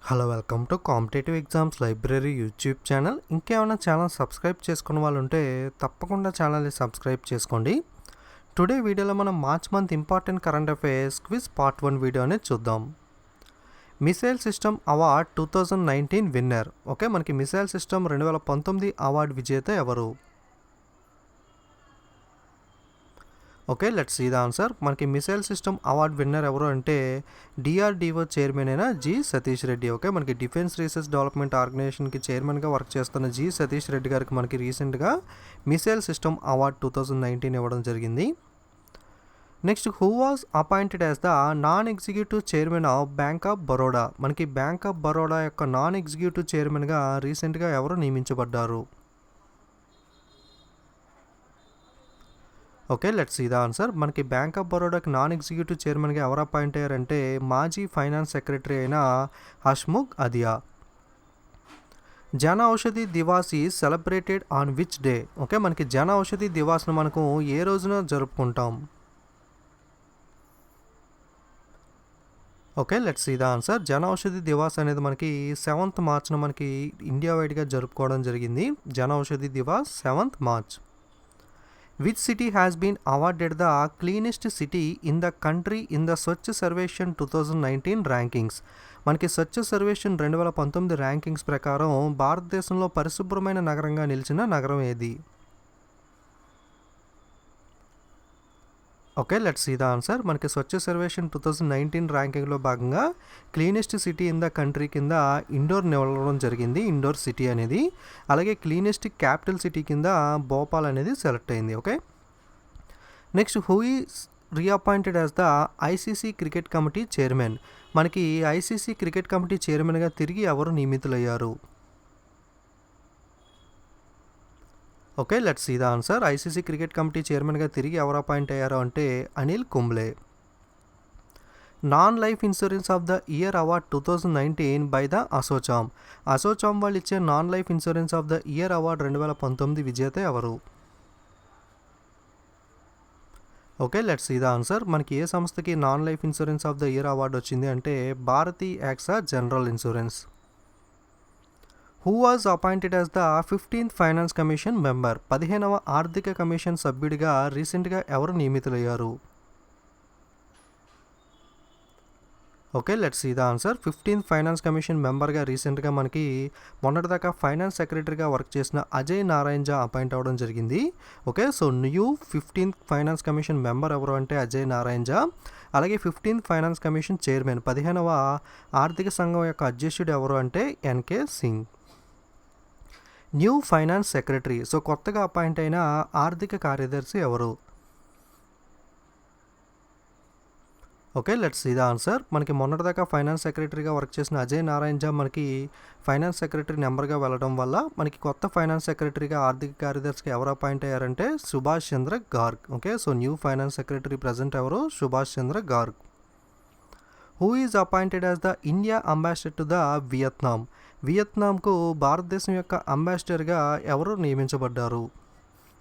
Hello welcome to competitive exams library YouTube channel. ఇంకేమైనా channel subscribe చేసుకున్న వాళ్ళు ఉంటే తప్పకుండా ఛానల్ని సబ్స్క్రైబ్ చేసుకోండి. టుడే వీడియోలో మనం March month important current affairs quiz part 1 video అనేది చూద్దాం. Missile system award 2019 winner. Okay, మనకి మిసైల్ సిస్టమ్ 2019 అవార్డు విజేత ఎవరు? Okay, let's see the answer. మనకి మిసైల్ సిస్టమ్ అవార్డ్ విన్నర్ ఎవరు అంటే డిఆర్డిఓ చైర్మన్ అయిన జి సతీష్ రెడ్డి. ఓకే, మనకి డిఫెన్స్ రీసెర్చ్ డెవలప్మెంట్ ఆర్గనైజేషన్కి చైర్మన్గా వర్క్ చేస్తున్న జి సతీష్ రెడ్డి గారికి మనకి రీసెంట్గా మిసైల్ సిస్టమ్ అవార్డ్ 2019 ఇవ్వడం జరిగింది. Next, who was appointed as the non executive chairman of bank of Baroda. మనకి బ్యాంక్ ఆఫ్ బరోడా యొక్క నాన్ ఎగ్జిక్యూటివ్ చైర్మన్గా రీసెంట్గా ఎవరు నియమించబడ్డారు? Okay, let's see the answer. మనకి బ్యాంక్ ఆఫ్ బరోడాకి నాన్ ఎగ్జిక్యూటివ్ చైర్మన్గా ఎవరు అపాయింట్ అయ్యారంటే మాజీ ఫైనాన్స్ సెక్రటరీ అయిన Hasmukh Adhia. Jan Aushadhi Diwas is celebrated on which day? Okay, మనకి జన ఔషధి దివాస్ను మనకు ఏ రోజున జరుపుకుంటాం? Okay, let's see the answer. Jan Aushadhi Diwas అనేది మనకి 7th మార్చ్న మనకి ఇండియా వైడ్గా జరుపుకోవడం జరిగింది. Jan Aushadhi Diwas 7th March. Which city has been awarded the cleanest city in the country in the Swachh Survekshan 2019 rankings? మనకి స్వచ్ఛ సర్వేక్షణ్ 2019 ర్యాంకింగ్స్ ప్రకారం భారతదేశంలో పరిశుభ్రమైన నగరంగా నిలిచిన నగరం ఏది? Okay, let's see the answer. మనకి స్వచ్ఛ సర్వేక్షణ్ 2019 ర్యాంకింగ్లో భాగంగా cleanest city in the country కింద ఇండోర్ నిలవడం జరిగింది, ఇండోర్ సిటీ అనేది. అలాగే క్లీనెస్ట్ క్యాపిటల్ సిటీ కింద భోపాల్ అనేది సెలెక్ట్ అయింది. Okay, next, who is reappointed as the ICC cricket committee chairman. మనకి ఐసీసీ క్రికెట్ కమిటీ చైర్మన్గా తిరిగి ఎవరు నియమితులయ్యారు? Okay, let's see the answer. ICC cricket committee చైర్మన్గా తిరిగి ఎవరు అపాయింట్ అయ్యారు అంటే Anil Kumble. Non life insurance of the year award 2019 by the ASSOCHAM. ASSOCHAM వాళ్ళు ఇచ్చే non life insurance of the year award 2019 విజేత ఎవరు? Okay, let's see the answer. మనకి ఏ సంస్థకి non life insurance of the year award వచ్చింది అంటే Bharti AXA general insurance. Who was appointed as the 15th finance commission member. 15వ ఆర్థిక commission సభ్యుడిగా రీసెంట్గా ఎవరు నియమితులయ్యారు? Okay, let's see the answer. 15th finance commission మెంబర్గా రీసెంట్గా మనకి మొన్నటిదాకా ఫైనాన్స్ సెక్రటరీగా వర్క్ చేసిన అజయ్ నారాయణ్ జా అపాయింట్ అవ్వడం జరిగింది. Okay, so new 15th finance commission member ఎవరు అంటే అజయ్ నారాయణ్ జా. అలాగే 15th ఫైనాన్స్ కమిషన్ చైర్మన్ 15వ ఆర్థిక సంఘం యొక్క అధ్యక్షుడు ఎవరు అంటే NK Singh. New finance secretary, so కొత్తగా అపాయింట్ అయిన ఆర్థిక కార్యదర్శి ఎవరు? Okay, let's see the answer. మనకి మొన్నటిదాకా ఫైనాన్స్ సెక్రటరీగా వర్క్ చేసిన అజయ్ నారాయణ్ జా మనకి ఫైనాన్స్ సెక్రటరీ నెంబర్గా వెళ్ళడం వల్ల మనకి కొత్త ఫైనాన్స్ సెక్రటరీగా ఆర్థిక కార్యదర్శికి ఎవరు అపాయింట్ అయ్యారంటే Subhash Chandra Garg. Okay, so new finance secretary present ఎవరు? Subhash Chandra Garg. Who is appointed as the India ambassador to the Vietnam. వియత్నాంకు భారతదేశం యొక్క అంబాసిడర్గా ఎవరు నియమించబడ్డారు?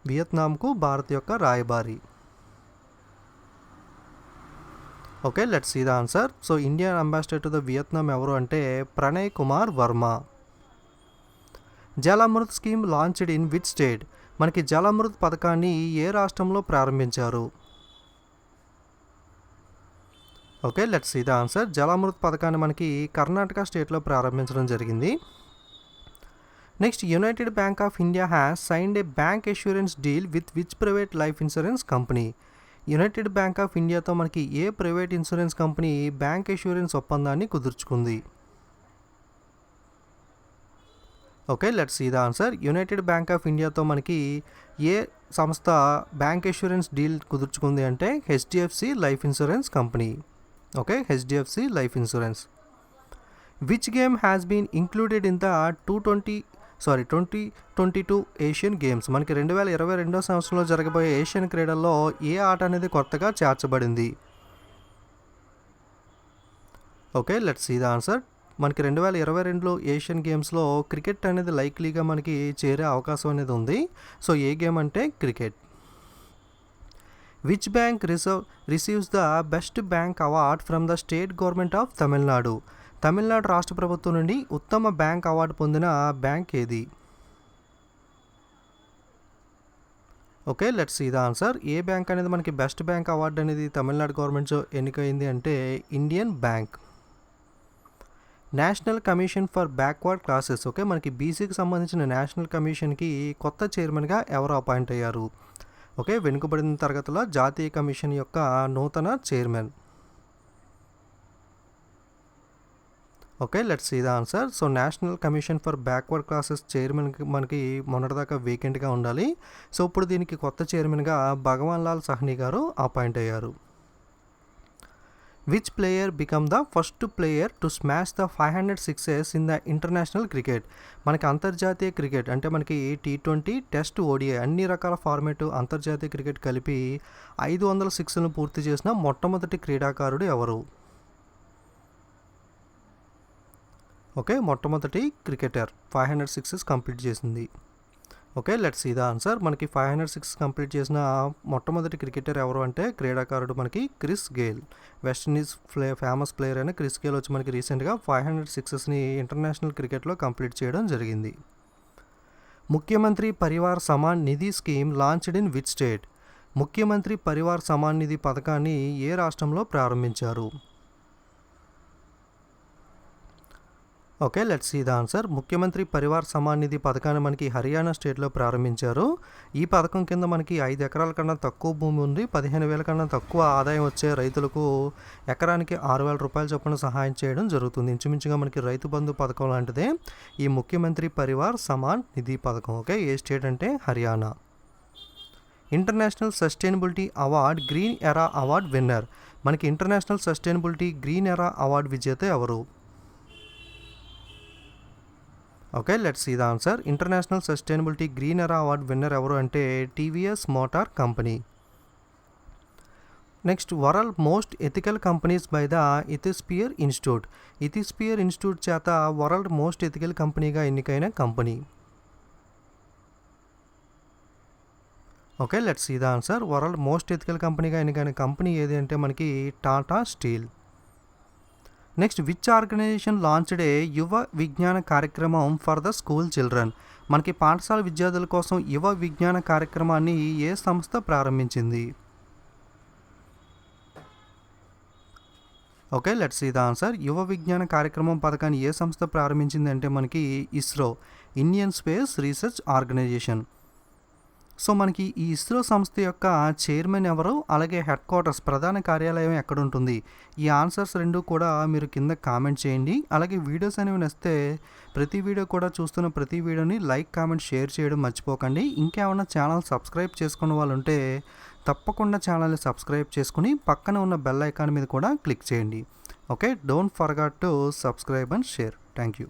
వియత్నాంకు భారత్ యొక్క రాయబారి. Okay, let's see the answer. So Indian ambassador to the Vietnam ఎవరు అంటే Pranay Kumar Verma. Jalamrut scheme launched in which state. మనకి జలమృత్ పథకాన్ని ఏ రాష్ట్రంలో ప్రారంభించారు? Okay, let's see the answer. జలామృత్ పథకాన్ని మనకి కర్ణాటక స్టేట్లో ప్రారంభించడం జరిగింది. Next, United Bank of India has signed a bank insurance deal with which private life insurance company. United Bank of ఇండియాతో మనకి ఏ private insurance company bank insurance ఒప్పందాన్ని కుదుర్చుకుంది? Okay, let's see the answer. United Bank of ఇండియాతో మనకి ఏ సంస్థ bank insurance deal కుదుర్చుకుంది అంటే HDFC life insurance company. Okay, HDFC life insurance. Which game has been included in the 2022 Asian games. మనకి 2022 సంవత్సరంలో జరగబోయే ఏషియన్ క్రీడల్లో ఏ ఆట అనేది కొత్తగా చేర్చబడింది? Okay, let's see the answer. మనకి 2022 ఏషియన్ గేమ్స్లో క్రికెట్ అనేది లైక్లీగా మనకి చేరే అవకాశం అనేది ఉంది. సో ఏ గేమ్ అంటే cricket. Which bank receives the Best Bank Award from the State Government of Tamil Nadu? Tamil Nadu రాష్ట్ర ప్రభుత్వం నుండి ఉత్తమ బ్యాంక్ అవార్డు పొందిన బ్యాంక్ ఏది? Okay, let's see the answer. ఏ బ్యాంక్ అనేది మనకి బెస్ట్ బ్యాంక్ అవార్డు అనేది తమిళనాడు గవర్నమెంట్ ఎన్నికైంది అంటే Indian bank. National commission for backward classes, okay, మనకి బీసీకి సంబంధించిన నేషనల్ కమిషన్కి కొత్త చైర్మన్గా ఎవరు అపాయింట్ అయ్యారు? ఓకే, వెనుకబడిన తరగతుల జాతీయ కమిషన్ యొక్క నూతన chairman. Okay, let's see the answer. So national commission for backward classes చైర్మన్కి మనకి మొన్నటిదాకా వేకెంట్గా ఉండాలి. సో ఇప్పుడు దీనికి కొత్త చైర్మన్గా భగవాన్ లాల్ సహ్ని గారు అపాయింట్ అయ్యారు. Which player become the first player to smash the 500 sixes in the international cricket? మనకి అంతర్జాతీయ క్రికెట్ అంటే మనకి T20, టెస్ట్, ఓడిఐ అన్ని రకాల ఫార్మేట్ అంతర్జాతీయ క్రికెట్ కలిపి 500 సిక్స్లను పూర్తి చేసిన మొట్టమొదటి క్రీడాకారుడు ఎవరు? ఓకే, మొట్టమొదటి క్రికెటర్ 500 సిక్సెస్ కంప్లీట్ చేసింది. Okay, let's see the answer. మనకి 500 సిక్స్ కంప్లీట్ చేసిన మొట్టమొదటి క్రికెటర్ ఎవరు అంటే క్రీడాకారుడు మనకి Chris Gayle. West Indies famous player అయిన క్రిస్ గేల్ వచ్చి మనకి రీసెంట్గా 500 సిక్సెస్ని ఇంటర్నేషనల్ క్రికెట్లో కంప్లీట్ చేయడం జరిగింది. Mukhyamantri Parivar Samman Nidhi scheme launched in which state? Mukhyamantri Parivar Samman Nidhi పథకాన్ని ఏ రాష్ట్రంలో ప్రారంభించారు? Okay, let's see the answer. Mukhyamantri Parivar Samman Nidhi పథకాన్ని మనకి హర్యానా స్టేట్లో ప్రారంభించారు. ఈ పథకం కింద మనకి 5 ఎకరాల కన్నా తక్కువ భూమి ఉంది, 15,000 కన్నా తక్కువ ఆదాయం వచ్చే రైతులకు ఎకరానికి 6,000 రూపాయల చొప్పున సహాయం చేయడం జరుగుతుంది. ఇంచుమించుగా మనకి రైతు బంధు పథకం లాంటిదే ఈ ముఖ్యమంత్రి పరివార్ సమాన్ నిధి పథకం. ఓకే, ఏ స్టేట్ అంటే Haryana. International sustainability award green era award winner. మనకి international sustainability green era award విజేత ఎవరు? Okay, let's see the answer. International sustainability green era award winner ఎవరు అంటే TVS motor company. Next, world most ethical companies by the ethosphere institute. Ethosphere institute చేత world most ethical కంపెనీగా ఎన్నికైన కంపెనీ. Okay, let's see the answer. World most ethical కంపెనీగా ఎన్నికైన company ఏది అంటే మనకి Tata steel. Next, which organisation launched a Yuva Vigyan కార్యక్రమం ఫర్ ద స్కూల్ చిల్డ్రన్? మనకి పాఠశాల విద్యార్థుల కోసం యువ విజ్ఞాన కార్యక్రమాన్ని ఏ సంస్థ ప్రారంభించింది? Okay, let's see the answer. Yuva Vigyan Karyakram పథకాన్ని ఏ సంస్థ ప్రారంభించింది అంటే మనకి ISRO, Indian space research organisation. So మనకి ఈ ఇస్రో సంస్థ యొక్క చైర్మన్ ఎవరు, అలాగే హెడ్ క్వార్టర్స్ ప్రధాన కార్యాలయం ఎక్కడ ఉంటుంది? ఈ ఆన్సర్స్ రెండు కూడా మీరు కింద కామెంట్ చేయండి. అలాగే వీడియోస్ అనేవి నచ్చితే ప్రతి వీడియో కూడా చూస్తున్న ప్రతి వీడియోని లైక్, కామెంట్, షేర్ చేయడం మర్చిపోకండి. ఇంకేమైనా ఛానల్ సబ్స్క్రైబ్ చేసుకున్న వాళ్ళు ఉంటే తప్పకుండా ఛానల్ని సబ్స్క్రైబ్ చేసుకుని పక్కన ఉన్న బెల్ ఐకాన్ మీద కూడా క్లిక్ చేయండి. Okay, don't forget to subscribe and share. Thank you.